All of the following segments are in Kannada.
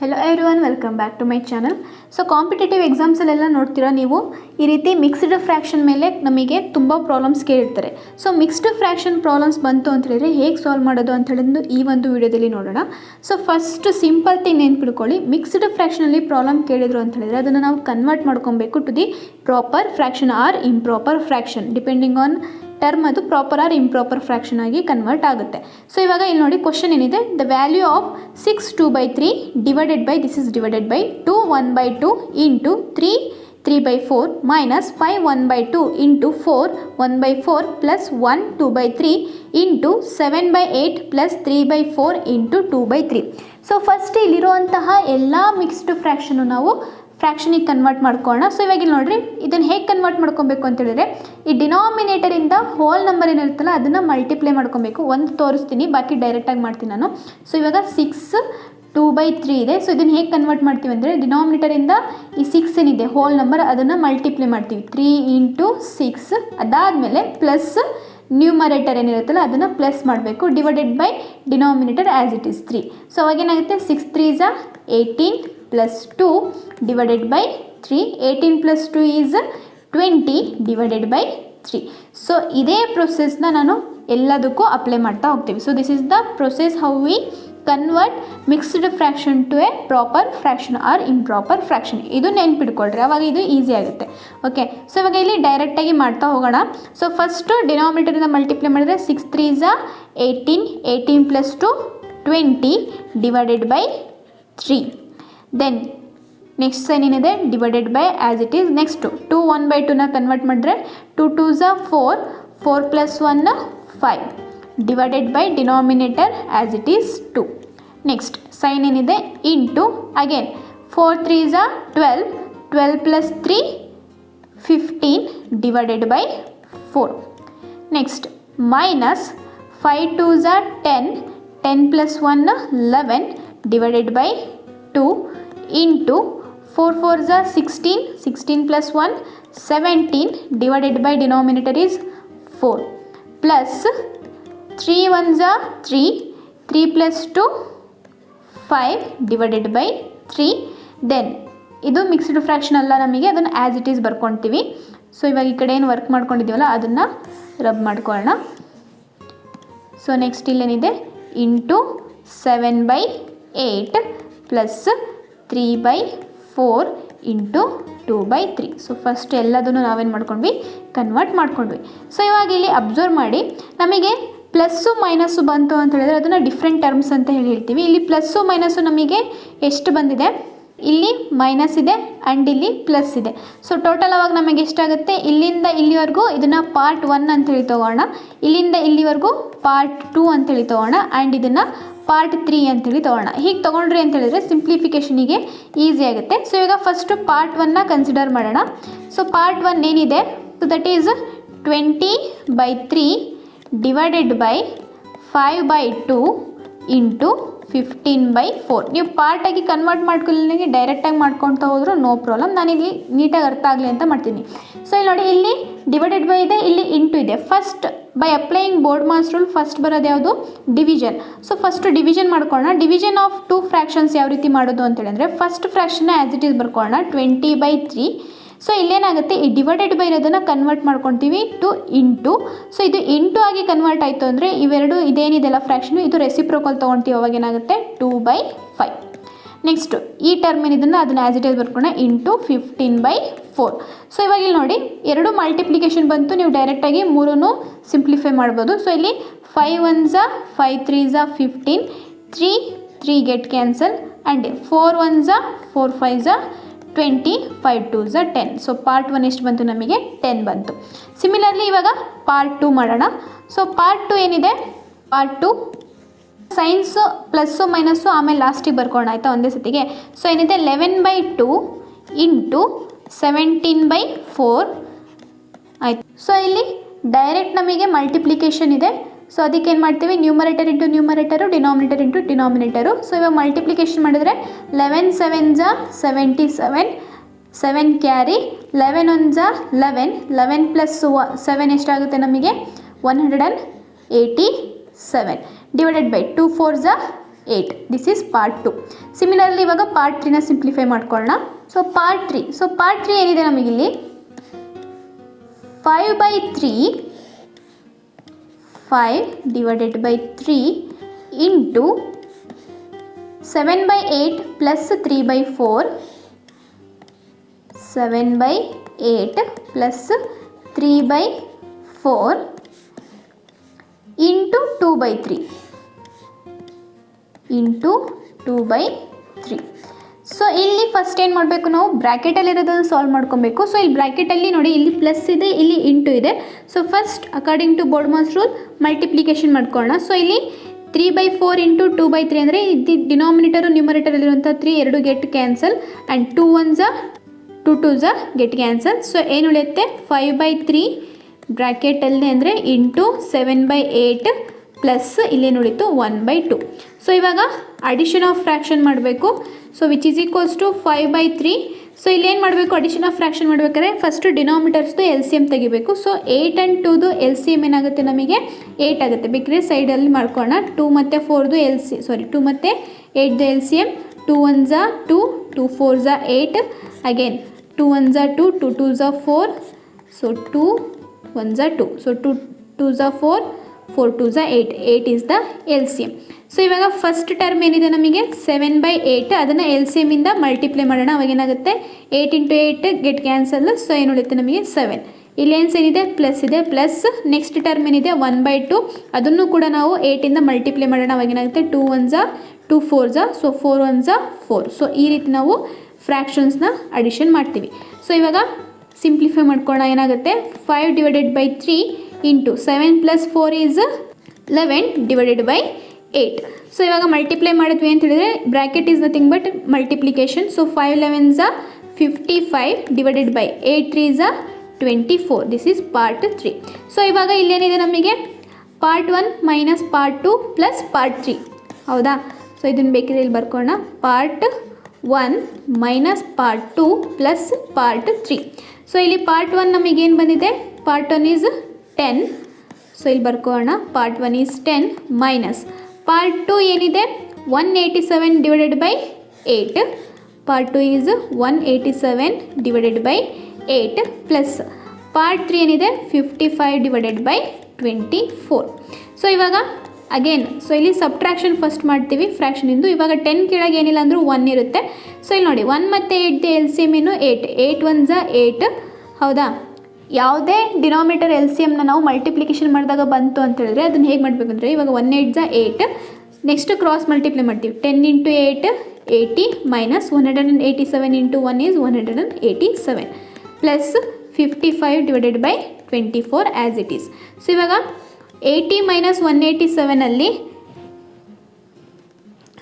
Hello everyone, welcome back to my channel. So competitive ಎಕ್ಸಾಮ್ಸಲ್ಲೆಲ್ಲ ನೋಡ್ತೀರಾ ನೀವು ಈ ರೀತಿ ಮಿಕ್ಸ್ಡ್ ಫ್ರ್ಯಾಕ್ಷನ್ ಮೇಲೆ ನಮಗೆ ತುಂಬ ಪ್ರಾಬ್ಲಮ್ಸ್ ಕೇಳಿರ್ತಾರೆ. ಸೊ ಮಿಕ್ಸ್ಡ್ ಫ್ರ್ಯಾಕ್ಷನ್ ಪ್ರಾಬ್ಲಮ್ಸ್ ಬಂತು ಅಂತ ಹೇಳಿದ್ರೆ ಹೇಗೆ ಸಾಲ್ವ್ ಮಾಡೋದು ಅಂತ ಹೇಳಿದ್ದು ಈ ಒಂದು ವಿಡಿಯೋದಲ್ಲಿ ನೋಡೋಣ. ಸೊ ಫಸ್ಟ್ ಸಿಂಪಲ್ ಥಿಂಗ್ ನೆನ್ಪಿಡ್ಕೊಳ್ಳಿ, ಮಿಕ್ಸ್ಡ್ ಫ್ರ್ಯಾಕ್ಷನಲ್ಲಿ ಪ್ರಾಬ್ಲಮ್ ಕೇಳಿದ್ರು ಅಂತ ಹೇಳಿದ್ರೆ ಅದನ್ನು ನಾವು ಕನ್ವರ್ಟ್ ಮಾಡ್ಕೊಬೇಕು to the proper fraction or improper fraction, depending on term ಅದು ಪ್ರಾಪರ್ ಆರ್ ಇಂಪ್ರಾಪರ್ ಫ್ರ್ಯಾಕ್ಷನ್ ಆಗಿ ಕನ್ವರ್ಟ್ ಆಗುತ್ತೆ. ಸೊ ಇವಾಗ ಇಲ್ಲಿ ನೋಡಿ ಕ್ವಶನ್ ಏನಿದೆ, the value of 6 2/3 divided by this is divided by 2 1/2 into 3 3/4 minus 5 1/2 into 4 1/4 plus 1 2/3 into 7/8 plus 3/4 into 2/3. So first ಇಲ್ಲಿರುವಂತಹ ಎಲ್ಲ ಮಿಕ್ಸ್ಡ್ ಫ್ರ್ಯಾಕ್ಷನ್ನು ನಾವು ಫ್ರ್ಯಾಕ್ಷನಿಗೆ ಕನ್ವರ್ಟ್ ಮಾಡ್ಕೊಳ್ಳೋಣ. ಸೊ ಇವಾಗ ಇಲ್ಲಿ ನೋಡಿರಿ, ಇದನ್ನು ಹೇಗೆ ಕನ್ವರ್ಟ್ ಮಾಡ್ಕೊಬೇಕು ಅಂತ ಹೇಳಿದ್ರೆ ಈ ಡಿನಾಮಿನೇಟರಿಂದ ಹೋಲ್ ನಂಬರ್ ಏನಿರುತ್ತಲ್ಲ ಅದನ್ನು ಮಲ್ಟಿಪ್ಲೈ ಮಾಡ್ಕೊಬೇಕು. ಒಂದು ತೋರಿಸ್ತೀನಿ, ಬಾಕಿ ಡೈರೆಕ್ಟಾಗಿ ಮಾಡ್ತೀನಿ ನಾನು. ಸೊ ಇವಾಗ 6 2/3 ಇದೆ. ಸೊ ಇದನ್ನು ಹೇಗೆ ಕನ್ವರ್ಟ್ ಮಾಡ್ತೀವಿ ಅಂದರೆ ಡಿನಾಮಿನೇಟರಿಂದ ಈ 6 ಏನಿದೆ ಹೋಲ್ ನಂಬರ್ ಅದನ್ನು ಮಲ್ಟಿಪ್ಲೈ ಮಾಡ್ತೀವಿ 3 ಇಂಟು 6. ಅದಾದಮೇಲೆ ಪ್ಲಸ್ ನ್ಯೂಮರೇಟರ್ ಏನಿರುತ್ತಲ್ಲ ಅದನ್ನು ಪ್ಲಸ್ ಮಾಡಬೇಕು, divided by denominator as it is 3. So ಅವಾಗೇನಾಗುತ್ತೆ 6 3s 18 plus 2 divided by 3. 18 plus 2 is 20 divided by 3. So ಇದೇ ಪ್ರೊಸೆಸ್ನ ನಾನು ಎಲ್ಲದಕ್ಕೂ ಅಪ್ಲೈ ಮಾಡ್ತಾ ಹೋಗ್ತೀವಿ. So this is the process how we convert mixed fraction to a proper fraction or improper fraction. ಇದು ನೆನ್ಪಿಡ್ಕೊಳ್ರಿ, ಅವಾಗ ಇದು ಈಸಿ ಆಗುತ್ತೆ. ಓಕೆ, ಸೊ ಇವಾಗ ಇಲ್ಲಿ ಡೈರೆಕ್ಟಾಗಿ ಮಾಡ್ತಾ ಹೋಗೋಣ. ಸೊ ಫಸ್ಟು ಡಿನಾಮಿನೇಟರಿಂದ ಮಲ್ಟಿಪ್ಲೈ ಮಾಡಿದ್ರೆ 6 3s 18 18 plus 2 20 divided by 3. Then next sign ಏನಿದೆ divided by as it is. Next 2 1/2ನ ಕನ್ವರ್ಟ್ ಮಾಡಿದ್ರೆ 2 2s 4 4 plus 1 5 divided by denominator as it is 2. Next sign ಏನಿದೆ into again 4 3s 12 12 plus 3 15 divided by 4. Next minus 5 2s 10 10 plus 1 11 divided by 2 into 4 4s 16 16 plus 1 17 divided by denominator is 4 plus 3 1s 3 3 plus 2 5 divided by 3. Then ಇದು ಮಿಕ್ಸ್ಡ್ ಫ್ರ್ಯಾಕ್ಷನ್ ಅಲ್ಲ, ನಮಗೆ ಅದನ್ನು ಆ್ಯಸ್ ಇಟ್ ಈಸ್ ಬರ್ಕೊಳ್ತೀವಿ. ಸೊ ಇವಾಗ ಈ ಕಡೆ ಏನು ವರ್ಕ್ ಮಾಡ್ಕೊಂಡಿದ್ದೀವಲ್ಲ ಅದನ್ನು ರಬ್ ಮಾಡ್ಕೊಳ್ಳೋಣ. ಸೊ ನೆಕ್ಸ್ಟ್ ಇಲ್ಲೇನಿದೆ into 7/8 plus 3/4 into 2/3. So first ಎಲ್ಲದನ್ನು ನಾವೇನು ಮಾಡ್ಕೊಂಡ್ವಿ, ಕನ್ವರ್ಟ್ ಮಾಡ್ಕೊಂಡ್ವಿ. ಸೊ ಇವಾಗ ಇಲ್ಲಿ ಅಬ್ಸರ್ವ್ ಮಾಡಿ, ನಮಗೆ ಪ್ಲಸ್ಸು ಮೈನಸ್ಸು ಬಂತು ಅಂತ ಹೇಳಿದ್ರೆ ಅದನ್ನು ಡಿಫ್ರೆಂಟ್ ಟರ್ಮ್ಸ್ ಅಂತ ಹೇಳ್ತೀವಿ. ಇಲ್ಲಿ ಪ್ಲಸ್ಸು ಮೈನಸ್ಸು ನಮಗೆ ಎಷ್ಟು ಬಂದಿದೆ, ಇಲ್ಲಿ ಮೈನಸ್ ಇದೆ ಆ್ಯಂಡ್ ಇಲ್ಲಿ ಪ್ಲಸ್ ಇದೆ. ಸೊ ಟೋಟಲ್ ಅವಾಗ ನಮಗೆ ಎಷ್ಟಾಗುತ್ತೆ, ಇಲ್ಲಿಂದ ಇಲ್ಲಿವರೆಗೂ ಇದನ್ನು ಪಾರ್ಟ್ 1 ಅಂತೇಳಿ ತೊಗೋಣ, ಇಲ್ಲಿಂದ ಇಲ್ಲಿವರೆಗೂ ಪಾರ್ಟ್ 2 ಅಂತೇಳಿ ತೊಗೋಣ ಆ್ಯಂಡ್ ಇದನ್ನು ಪಾರ್ಟ್ 3 ಅಂತೇಳಿ ತೊಗೋಣ. ಹೀಗೆ ತೊಗೊಂಡ್ರಿ ಅಂತ ಹೇಳಿದ್ರೆ ಸಿಂಪ್ಲಿಫಿಕೇಷನಿಗೆ ಈಸಿ ಆಗುತ್ತೆ. ಸೊ ಈಗ ಫಸ್ಟು ಪಾರ್ಟ್ 1ನ ಕನ್ಸಿಡರ್ ಮಾಡೋಣ. ಸೊ ಪಾರ್ಟ್ 1 ಏನಿದೆ, so that is 20/3 divided by 5/2 into 15/4. ನೀವು ಪಾರ್ಟಾಗಿ ಕನ್ವರ್ಟ್ ಮಾಡ್ಕೊಳ್ಳಿ, ಡೈರೆಕ್ಟಾಗಿ ಮಾಡ್ಕೊಳ್ತಾ ಹೋದರೂ ನೋ ಪ್ರಾಬ್ಲಮ್. ನಾನಿಲ್ಲಿ ನೀಟಾಗಿ ಅರ್ಥ ಆಗಲಿ ಅಂತ ಮಾಡ್ತೀನಿ. ಸೊ ಇಲ್ಲಿ ನೋಡಿ, ಇಲ್ಲಿ ಡಿವೈಡೆಡ್ ಬೈ ಇದೆ, ಇಲ್ಲಿ ಇಂಟು ಇದೆ. First by applying BODMAS rule first ಬರೋದು ಯಾವುದು, ಡಿವಿಷನ್. ಸೊ ಫಸ್ಟ್ ಡಿವಿಷನ್ ಮಾಡ್ಕೊಳ್ಳೋಣ. ಡಿವಿಷನ್ ಆಫ್ 2 ಫ್ರ್ಯಾಕ್ಷನ್ಸ್ ಯಾವ ರೀತಿ ಮಾಡೋದು ಅಂತ ಹೇಳಿದ್ರೆ ಫಸ್ಟ್ ಫ್ರ್ಯಾಕ್ಷನ್ನ ಆ್ಯಸ್ ಇಟ್ ಈಸ್ ಬರ್ಕೊಳ್ಳೋಣ 20/3. ಸೊ ಇಲ್ಲೇನಾಗುತ್ತೆ, ಈ ಡಿವೈಡೆಡ್ ಬೈ ಇರೋದನ್ನು ಕನ್ವರ್ಟ್ ಮಾಡ್ಕೊತೀವಿ ಟು ಇಂಟು. ಸೊ ಇದು ಇಂಟು ಆಗಿ ಕನ್ವರ್ಟ್ ಆಯಿತು ಅಂದರೆ ಇವೆರಡು ಇದೇನಿದೆಲ್ಲ ಫ್ರ್ಯಾಕ್ಷನು ಇದು ರೆಸಿಪ್ರೋಕಲ್ ತೊಗೊಳ್ತೀವಿ, ಅವಾಗ ಏನಾಗುತ್ತೆ 2/5. ನೆಕ್ಸ್ಟು ಈ ಟರ್ಮ್ ಏನಿದನ್ನು ಅದನ್ನು ಆ್ಯಸ್ ಇಟ್ ಈಸ್ ಬರ್ಕೊಳ್ಳೋಣ ಇಂಟು 15/4. ಸೊ ಇವಾಗ ಇಲ್ಲಿ ನೋಡಿ, ಎರಡು ಮಲ್ಟಿಪ್ಲಿಕೇಶನ್ ಬಂತು, ನೀವು ಡೈರೆಕ್ಟಾಗಿ ಮೂರೂ ಸಿಂಪ್ಲಿಫೈ ಮಾಡ್ಬೋದು. ಸೊ ಇಲ್ಲಿ 5 1s 5 3s 15 3 3 get cancel and 4 1s 4 5s 20 5 2s 10. So part 1 ಎಷ್ಟು ಬಂತು, ನಮಗೆ 10 ಬಂತು. ಸಿಮಿಲರ್ಲಿ ಇವಾಗ ಪಾರ್ಟ್ 2 ಮಾಡೋಣ. ಸೊ ಪಾರ್ಟ್ 2 ಏನಿದೆ, ಪಾರ್ಟ್ 2 ಸೈನ್ಸು ಪ್ಲಸ್ಸು ಮೈನಸ್ಸು ಆಮೇಲೆ ಲಾಸ್ಟಿಗೆ ಬರ್ಕೊಳ್ಳೋಣ ಆಯಿತಾ ಒಂದೇ ಸತಿಗೆ. ಸೊ ಏನಿದೆ 11/2 ಇಂಟು 17/4 ಆಯಿತು. ಸೊ ಇಲ್ಲಿ ಡೈರೆಕ್ಟ್ ನಮಗೆ ಮಲ್ಟಿಪ್ಲಿಕೇಶನ್ ಇದೆ. ಸೊ ಅದಕ್ಕೆ ಏನು ಮಾಡ್ತೀವಿ, numerator into numerator, denominator into denominator. So ಇವಾಗ ಮಲ್ಟಿಪ್ಲಿಕೇಶನ್ ಮಾಡಿದ್ರೆ 11 7s 77 7 ಕ್ಯಾರಿ 11 1s 11 11 ಪ್ಲಸ್ 7 ಎಷ್ಟಾಗುತ್ತೆ ನಮಗೆ 187 divided by 2 4s 8. This is part 2. Similarly ಇವಾಗ ಪಾರ್ಟ್ 3ನ ಸಿಂಪ್ಲಿಫೈ ಮಾಡ್ಕೊಳ್ಳೋಣ. ಸೊ ಪಾರ್ಟ್ 3 ಏನಿದೆ ನಮಗಿಲ್ಲಿ 5/3 into 7/8 plus 3/4 7/8 plus 3/4 into 2/3 so ಇಲ್ಲಿ ಫಸ್ಟ್ ಏನು ಮಾಡಬೇಕು, ನಾವು ಬ್ರ್ಯಾಕೆಟಲ್ಲಿರೋದನ್ನು ಸಾಲ್ವ್ ಮಾಡ್ಕೊಬೇಕು. ಸೊ ಇಲ್ಲಿ ಬ್ರ್ಯಾಕೆಟಲ್ಲಿ ನೋಡಿ, ಇಲ್ಲಿ ಪ್ಲಸ್ ಇದೆ, ಇಲ್ಲಿ ಇಂಟು ಇದೆ. So first according to BODMAS rule multiplication ಮಾಡ್ಕೊಳ್ಳೋಣ. ಸೊ ಇಲ್ಲಿ 3/4 ಇಂಟು 2/3 ಅಂದರೆ ಇದು ಡಿನಾಮಿನೇಟರು ನ್ಯೂಮರೇಟರಲ್ಲಿರುವಂಥ 3 ಎರಡು get cancel and 2 1s 2 2s get cancel. So ಏನು ಉಳಿಯುತ್ತೆ 5/3 ಬ್ರ್ಯಾಕೆಟಲ್ಲಿ ಅಂದರೆ ಇಂಟು 7/8 ಪ್ಲಸ್ ಇಲ್ಲೇನು ಉಳಿತು 1/2. ಸೊ ಇವಾಗ ಅಡಿಷನ್ ಆಫ್ ಫ್ರ್ಯಾಕ್ಷನ್ ಮಾಡಬೇಕು. So which is equals to 5/3. So ಇಲ್ಲೇನು ಮಾಡಬೇಕು, ಅಡಿಷನ್ ಆಫ್ ಫ್ರ್ಯಾಕ್ಷನ್ ಮಾಡಬೇಕಾದ್ರೆ ಫಸ್ಟು ಡಿನಾಮಿನೇಟರ್ಸ್ದು ಎಲ್ ಸಿ ಎಮ್ ತೆಗಿಬೇಕು. ಸೊ 8 and 2ದು ಎಲ್ ಸಿ ಎಮ್ ಏನಾಗುತ್ತೆ ನಮಗೆ 8 ಆಗುತ್ತೆ. ಬೇಕಾದ್ರೆ ಸೈಡಲ್ಲಿ ಮಾಡ್ಕೊಳ್ಳೋಣ. 2 ಮತ್ತು 4ದು2 ಮತ್ತು 8ದು L C M 2 1s 2 2 4s 8 again 2 1s 2 2 2s 4 so 2 1s 2 so 2 2s 4 4 2s 8 is the L C M. So ಇವಾಗ ಫಸ್ಟ್ ಟರ್ಮ್ ಏನಿದೆ ನಮಗೆ 7/8 ಅದನ್ನು ಎಲ್ ಸಿ ಎಮ್ಮಿಂದ ಮಲ್ಟಿಪ್ಲೈ ಮಾಡೋಣ. ಅವಾಗ ಏನಾಗುತ್ತೆ 8 ಇಂಟು 8 ಗೆಟ್ ಕ್ಯಾನ್ಸಲ್. ಸೊ ಏನು ಉಳಿಯುತ್ತೆ ನಮಗೆ 7. ಇಲ್ಲಿ ಏನ್ಸ್ ಏನಿದೆ ಪ್ಲಸ್ ಇದೆ, ಪ್ಲಸ್ ನೆಕ್ಸ್ಟ್ ಟರ್ಮ್ ಏನಿದೆ 1/2 ಅದನ್ನು ಕೂಡ ನಾವು 8ಇಂದ ಮಲ್ಟಿಪ್ಲೈ ಮಾಡೋಣ. ಅವಾಗ ಏನಾಗುತ್ತೆ 2 1s 2 4s so 4 1s 4. So ಈ ರೀತಿ ನಾವು ಫ್ರ್ಯಾಕ್ಷನ್ಸ್ನ ಅಡಿಷನ್ ಮಾಡ್ತೀವಿ. ಸೊ ಇವಾಗ ಸಿಂಪ್ಲಿಫೈ ಮಾಡ್ಕೊಳ್ಳೋಣ. ಏನಾಗುತ್ತೆ 5/3 ಇಂಟು 7 + 4 ಈಸ್ 11/8. ಸೊ ಇವಾಗ ಮಲ್ಟಿಪ್ಲೈ ಮಾಡಿದ್ವಿ ಅಂತ ಹೇಳಿದ್ರೆ bracket is nothing but multiplication. So 5 11s 55/8 3s 24. This is part 3. So ಇವಾಗ ಇಲ್ಲೇನಿದೆ ನಮಗೆ part 1 minus part 2 plus part 3 ಹೌದಾ. ಸೊ ಇದನ್ನು ಬೇಕಿದ್ರೆ ಇಲ್ಲಿ ಬರ್ಕೊಳ್ಳೋಣ. Part 1 minus part 2 plus part 3. So ಇಲ್ಲಿ ಪಾರ್ಟ್ 1 ನಮಗೇನು ಬಂದಿದೆ, ಪಾರ್ಟ್ 1 ಈಸ್ 10. ಸೊ ಇಲ್ಲಿ ಬರ್ಕೊಳ್ಳೋಣ. ಪಾರ್ಟ್ 1 ಈಸ್ 10 ಮೈನಸ್ ಪಾರ್ಟ್ 2 ಏನಿದೆ 187/8. ಪಾರ್ಟ್ 2 ಈಸ್ 187/8 ಪ್ಲಸ್ ಪಾರ್ಟ್ 3 ಏನಿದೆ 55/24. ಸೊ ಇವಾಗ ಅಗೇನ್ ಸೊ ಇಲ್ಲಿ ಸಬ್ಟ್ರಾಕ್ಷನ್ ಫಸ್ಟ್ ಮಾಡ್ತೀವಿ ಫ್ರ್ಯಾಕ್ಷನಿಂದು. ಇವಾಗ 10 ಕೆಳಗೆ ಏನಿಲ್ಲ ಅಂದರೂ 1 ಇರುತ್ತೆ. ಸೊ ಇಲ್ಲಿ ನೋಡಿ 1 ಮತ್ತು 8 ಎಲ್ ಸಿ ಎಮ್ ಏನು 8 8 1s 8 ಹೌದಾ. ಯಾವುದೇ ಡಿನಾಮಿನೇಟರ್ ಎಲ್ ಸಿ ಎಮ್ನ ನಾವು ಮಲ್ಟಿಪ್ಲಿಕೇಶನ್ ಮಾಡಿದಾಗ ಬಂತು ಅಂತ ಹೇಳಿದ್ರೆ ಅದನ್ನು ಹೇಗೆ ಮಾಡಬೇಕು ಅಂದರೆ ಇವಾಗ 1 8s 8 ನೆಕ್ಸ್ಟ್ ಕ್ರಾಸ್ ಮಲ್ಟಿಪ್ಲೈ ಮಾಡ್ತೀವಿ. 10 into 8 80 minus 187 into 1 is 187 plus 55/24 as it is. So ಇವಾಗ 80 ಮೈನಸ್ 187ಅಲ್ಲಿ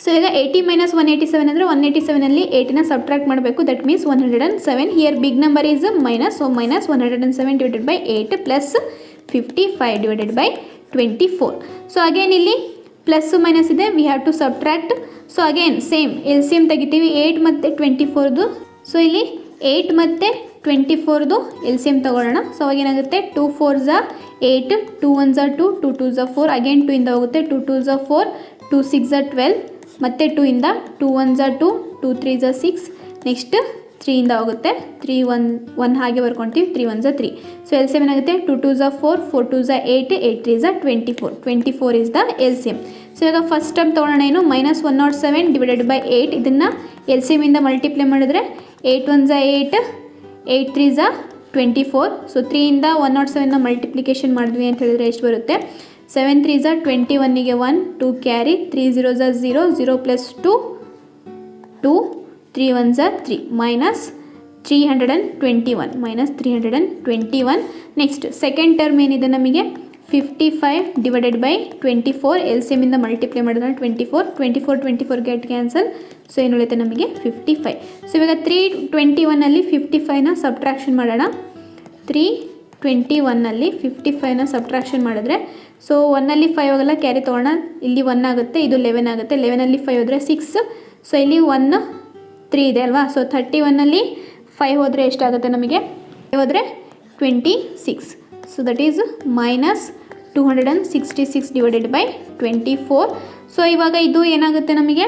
ಸೊ ಈಗ 80 ಮೈನಸ್ 187 ಅಂದರೆ 187ಅಲ್ಲಿ 8ನ ಸಬ್ಟ್ರಾಕ್ಟ್ ಮಾಡಬೇಕು. That means 107. Here big number is minus. So minus 107/8 plus 55/24. So again ಇಲ್ಲಿ ಪ್ಲಸ್ ಮೈನಸ್ ಇದೆ, we have to subtract. So again same L C M ತೆಗಿತೀವಿ 8 ಮತ್ತು 24ದು. ಸೊ ಇಲ್ಲಿ 8 ಮತ್ತು 24ದು ಎಲ್ ಸಿ ಎಮ್ ತೊಗೊಳ್ಳೋಣ. ಸೊ ಅವಾಗ ಏನಾಗುತ್ತೆ 2 4s 8 2 1s 2 2 2s 4 ಅಗೇನ್ 2 ಇಂದ ಹೋಗುತ್ತೆ 2 2s 4 2 6s 12 ಮತ್ತು 2 ಇಂದ 2 1s 2 2 3s 6 ನೆಕ್ಸ್ಟ್ 3 ಇಂದ ಹೋಗುತ್ತೆ 3 1 ಹಾಗೆ ಬರ್ಕೊತೀವಿ 3 1s 3. So L C M ಏನಾಗುತ್ತೆ 2 2s 4 4 2s 8 8 3s 24 is the L C M. So ಇವಾಗ ಫಸ್ಟ್ ಟರ್ಮ್ ತೊಗೊಳ್ಳೋಣ. ಏನು ಮೈನಸ್ 107/8 ಇದನ್ನು ಎಲ್ ಸಿ ಎಮ್ಮಿಂದ ಮಲ್ಟಿಪ್ಲೈ ಮಾಡಿದ್ರೆ 8 1s 8 8 3s 24. ಸೊ 3 ಇಂದ 107ನ ಮಲ್ಟಿಪ್ಲಿಕೇಶನ್ ಮಾಡಿದ್ವಿ ಅಂತ ಹೇಳಿದ್ರೆ ಎಷ್ಟು ಬರುತ್ತೆ 7 3s 21ಗೆ 1 2 carry 3 0s 0 0 plus 2 2 3 1s 3 minus 321 next second term ಏನಿದೆ ನಮಗೆ 55/24 ಎಲ್ ಸಿ ಎಮ್ಮಿಂದ ಮಲ್ಟಿಪ್ಲೈ ಮಾಡಿದ್ರೆ 24 ಗೆಟ್ ಕ್ಯಾನ್ಸಲ್. ಸೊ ಏನು ಉಳಿಯುತ್ತೆ ನಮಗೆ 55. ಸೊ ಇವಾಗ 321ಅಲ್ಲಿ 55ನ ಸಬ್ಟ್ರಾಕ್ಷನ್ ಮಾಡೋಣ. 321ಅಲ್ಲಿ 55ನ ಸಬ್ಟ್ರಾಕ್ಷನ್ ಮಾಡಿದ್ರೆ ಸೊ 1ಅಲ್ಲಿ 5 ಆಗಲ್ಲ, ಕ್ಯಾರಿ ತೊಗೊಳ್ಳೋಣ. ಇಲ್ಲಿ 1 ಆಗುತ್ತೆ, ಇದು 11 ಆಗುತ್ತೆ. 11ಅಲ್ಲಿ 5 ಹೋದರೆ 6. ಸೊ ಇಲ್ಲಿ 1 3 ಇದೆ ಅಲ್ವಾ. ಸೊ 31ಅಲ್ಲಿ 5 ಹೋದರೆ ಎಷ್ಟಾಗುತ್ತೆ ನಮಗೆ 5 ಹೋದರೆ 26. So that is minus 266 divided by 24. So ಇವಾಗ ಇದು ಏನಾಗುತ್ತೆ ನಮಗೆ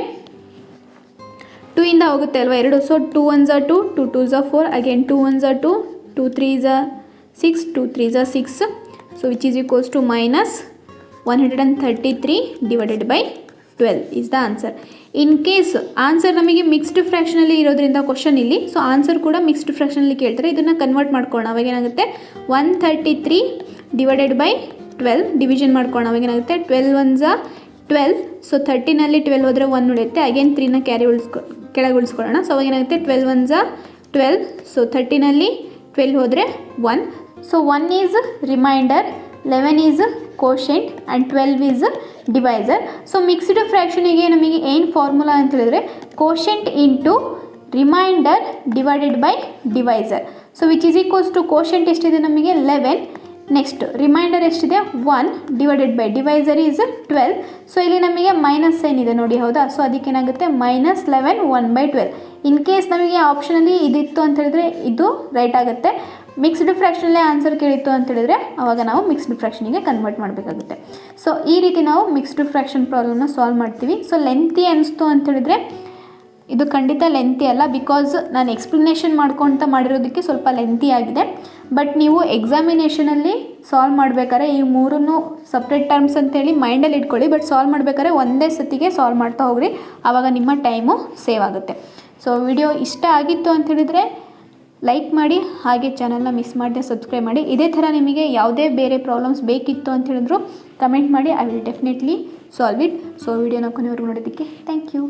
2 ಇಂದ ಹೋಗುತ್ತೆ ಅಲ್ವಾ 2. So 2 1s are 2, 2 2s are 4, again 2 1s are 2, 2 3s are 6, 2 3s are 6. So which is equals to minus 133 divided by 12 is the answer. In case answer ನಮಗೆ ಮಿಕ್ಸ್ಡ್ ಫ್ರ್ಯಾಕ್ಷನಲ್ಲಿ ಇರೋದ್ರಿಂದ ಕ್ವಶನ್ ಇಲ್ಲಿ, ಸೊ ಆನ್ಸರ್ ಕೂಡ ಮಿಕ್ಸ್ಡ್ ಫ್ರ್ಯಾಕ್ಷನಲ್ಲಿ ಕೇಳ್ತಾರೆ. ಇದನ್ನು ಕನ್ವರ್ಟ್ ಮಾಡ್ಕೊಳ್ಳೋಣ. ಅವಾಗ ಏನಾಗುತ್ತೆ 133 ಡಿವೈಡೆಡ್ ಬೈ 12 ಡಿವಿಷನ್ ಮಾಡ್ಕೊಳ್ಳೋಣ. ಅವಾಗ ಏನಾಗುತ್ತೆ 12 1s are 12. ಸೊ 13ನಲ್ಲಿ 12 ಹೋದರೆ 1 ಉಳಿಯುತ್ತೆ. ಅಗೇನ್ 3ನ ಕೆಳಗೆ ಉಳಿಸ್ಕೊಳ್ಳೋಣ. ಸೊ ಅವಾಗ ಏನಾಗುತ್ತೆ 12 1s are 12. ಸೊ 13ನಲ್ಲಿ 12 ಹೋದರೆ 1. So 1 is remainder, 11 is quotient and 12 is divisor. So mixed ಫ್ರ್ಯಾಕ್ಷನಿಗೆ ನಮಗೆ ಏನು ಫಾರ್ಮುಲಾ ಅಂತ ಹೇಳಿದ್ರೆ quotient into remainder divided by divisor. So which is equals to quotient ಎಷ್ಟಿದೆ ನಮಗೆ 11. ನೆಕ್ಸ್ಟ್ ರಿಮೈಂಡರ್ ಎಷ್ಟಿದೆ 1 divided by divisor is 12. So ಇಲ್ಲಿ ನಮಗೆ ಮೈನಸ್ ಸೈನ್ ಇದೆ ನೋಡಿ, ಹೌದಾ? ಸೊ ಅದಕ್ಕೇನಾಗುತ್ತೆ ಮೈನಸ್ 11 1/12. ಇನ್ ಕೇಸ್ ನಮಗೆ ಆಪ್ಷನಲ್ಲಿ ಇದಿತ್ತು ಅಂತ ಹೇಳಿದ್ರೆ ಇದು ರೈಟ್ ಆಗುತ್ತೆ. ಮಿಕ್ಸ್ಡ್ ಫ್ರ್ಯಾಕ್ಷನಲ್ಲೇ ಆನ್ಸರ್ ಕೇಳಿತ್ತು ಅಂತ ಹೇಳಿದ್ರೆ ಆವಾಗ ನಾವು ಮಿಕ್ಸ್ಡ್ ಫ್ರ್ಯಾಕ್ಷನಿಗೆ ಕನ್ವರ್ಟ್ ಮಾಡಬೇಕಾಗುತ್ತೆ. ಸೊ ಈ ರೀತಿ ನಾವು ಮಿಕ್ಸ್ಡ್ ಫ್ರ್ಯಾಕ್ಷನ್ ಪ್ರಾಬ್ಲಮ್ನ ಸಾಲ್ವ್ ಮಾಡ್ತೀವಿ. ಸೊ ಲೆಂತಿ ಅನಿಸ್ತು ಅಂತ ಹೇಳಿದ್ರೆ ಇದು ಖಂಡಿತ ಲೆಂತಿ ಅಲ್ಲ, ಬಿಕಾಸ್ ನಾನು ಎಕ್ಸ್ಪ್ಲನೇಷನ್ ಮಾಡ್ಕೊತ ಮಾಡಿರೋದಕ್ಕೆ ಸ್ವಲ್ಪ ಲೆಂತಿ ಆಗಿದೆ. ಬಟ್ ನೀವು ಎಕ್ಸಾಮಿನೇಷನಲ್ಲಿ ಸಾಲ್ವ್ ಮಾಡಬೇಕಾದ್ರೆ ಈ ಮೂರನ್ನು ಸಪ್ರೇಟ್ ಟರ್ಮ್ಸ್ ಅಂತೇಳಿ ಮೈಂಡಲ್ಲಿ ಇಟ್ಕೊಳ್ಳಿ. ಬಟ್ ಸಾಲ್ವ್ ಮಾಡಬೇಕಾದ್ರೆ ಒಂದೇ ಸತಿಗೆ ಸಾಲ್ವ್ ಮಾಡ್ತಾ ಹೋಗ್ರಿ, ಆವಾಗ ನಿಮ್ಮ ಟೈಮು ಸೇವ್ ಆಗುತ್ತೆ. ಸೊ ವಿಡಿಯೋ ಇಷ್ಟ ಆಗಿತ್ತು ಅಂತ ಹೇಳಿದರೆ ಲೈಕ್ ಮಾಡಿ, ಹಾಗೆ ಚಾನಲ್ನ ಮಿಸ್ ಮಾಡದೆ ಸಬ್ಸ್ಕ್ರೈಬ್ ಮಾಡಿ. ಇದೇ ಥರ ನಿಮಗೆ ಯಾವುದೇ ಬೇರೆ ಪ್ರಾಬ್ಲಮ್ಸ್ ಬೇಕಿತ್ತು ಅಂತ ಹೇಳಿದ್ರು ಕಮೆಂಟ್ ಮಾಡಿ, I will definitely solve it. So ವಿಡಿಯೋನ ಕೊನೆವರೆಗೂ ನೋಡೋದಕ್ಕೆ ಥ್ಯಾಂಕ್ ಯು.